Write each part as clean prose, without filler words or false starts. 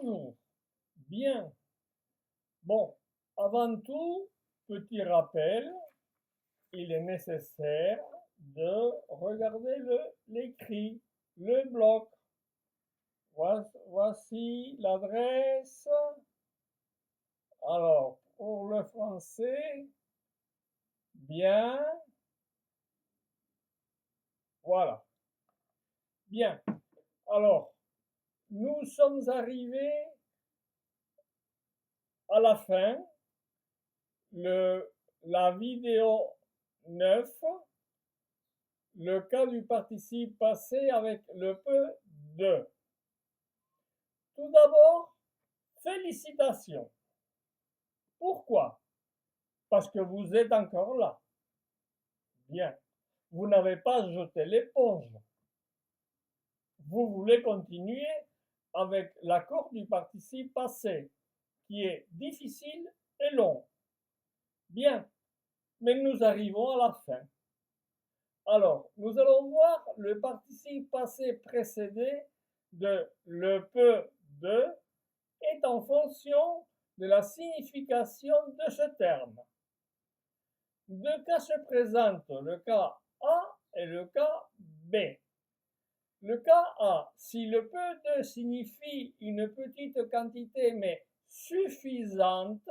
Bonjour, bien. Bon, avant tout, petit rappel, il est nécessaire de regarder l'écrit, le bloc. Voici l'adresse. Alors, pour le français, bien, voilà, bien. Alors, nous sommes arrivés à la fin, la vidéo 9. Le cas du participe passé avec le peu de. Tout d'abord, félicitations. Pourquoi? Parce que vous êtes encore là. Bien. Vous n'avez pas jeté l'éponge. Vous voulez continuer avec l'accord du participe passé, qui est difficile et long. Bien. Mais nous arrivons à la fin. Alors, nous allons voir le participe passé précédé de le peu de est en fonction de la signification de ce terme. Deux cas se présentent, le cas A et le cas B. Le cas A, si le peu de signifie une petite quantité mais suffisante,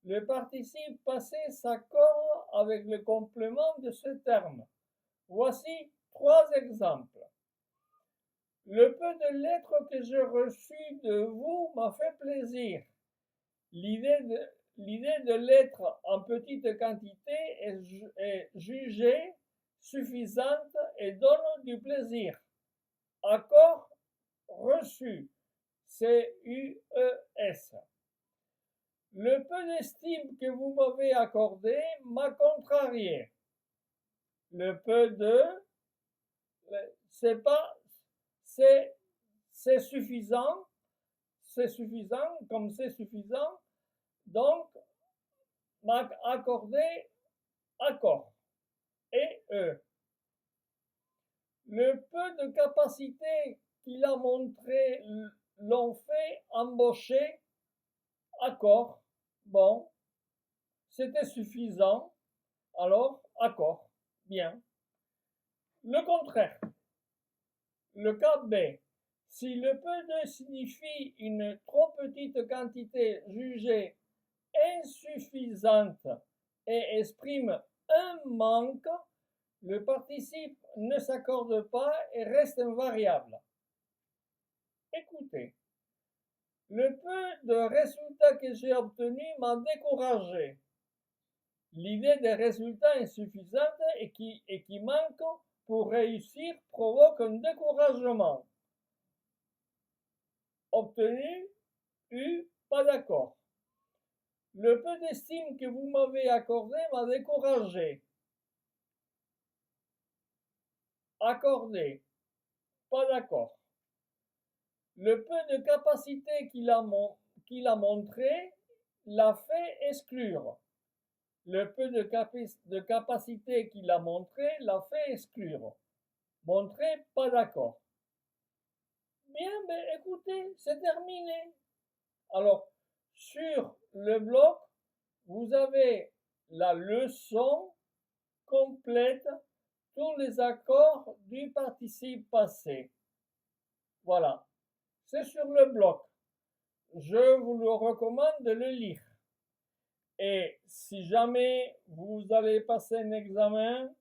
le participe passé s'accorde avec le complément de ce terme. Voici trois exemples. Le peu de lettres que j'ai reçues de vous m'a fait plaisir. L'idée de lettres en petite quantité est jugée suffisante et donne du plaisir. Accord reçu. CUES. Le peu d'estime que vous m'avez accordé m'a contrarié. Le peu de, c'est pas, c'est suffisant, comme c'est suffisant, donc m'a accordé accord. Et le peu de capacité qu'il a montré l'ont fait embaucher, accord. Bon, c'était suffisant, alors accord. Bien. Le contraire. Le cas B. Si le peu de signifie une trop petite quantité jugée insuffisante et exprime un manque, le participe ne s'accorde pas et reste invariable. Écoutez, le peu de résultats que j'ai obtenus m'a découragé. L'idée des résultats insuffisants et qui manquent pour réussir provoque un découragement. Obtenu, pas d'accord. Le peu d'estime que vous m'avez accordé m'a découragé. Accordé, pas d'accord. Le peu de capacité qu'il a montré l'a fait exclure. Le peu de capacité qu'il a montré l'a fait exclure. Montrer, pas d'accord. Bien, mais écoutez, c'est terminé. Alors, sur le bloc, vous avez la leçon complète, tous les accords du participe passé. Voilà, c'est sur le bloc. Je vous le recommande de le lire. Et si jamais vous allez passer un examen,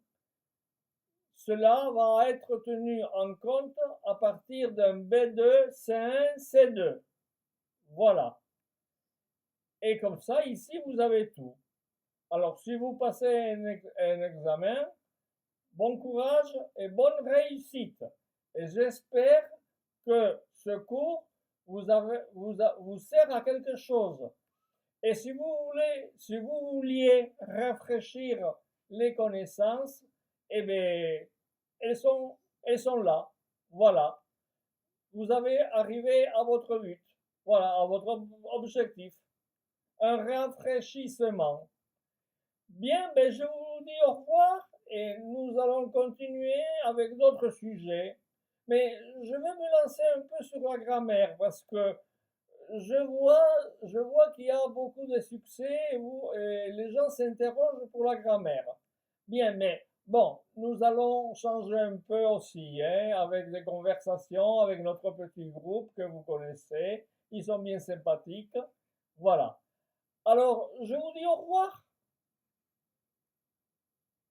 cela va être tenu en compte à partir d'un B2, C1, C2. Voilà. Et comme ça, ici, vous avez tout. Alors, si vous passez un examen, bon courage et bonne réussite. Et j'espère que ce cours vous sert à quelque chose. Et si vous vouliez rafraîchir les connaissances, eh bien, elles sont là. Voilà. Vous avez arrivé à votre but. Voilà, à votre objectif. Un rafraîchissement. Bien, ben je vous dis au revoir et nous allons continuer avec d'autres sujets. Mais je vais me lancer un peu sur la grammaire parce que je vois qu'il y a beaucoup de succès où les gens s'interrogent pour la grammaire. Bien, mais bon, nous allons changer un peu aussi, hein, avec des conversations, avec notre petit groupe que vous connaissez. Ils sont bien sympathiques. Voilà. Alors, je vous dis au revoir.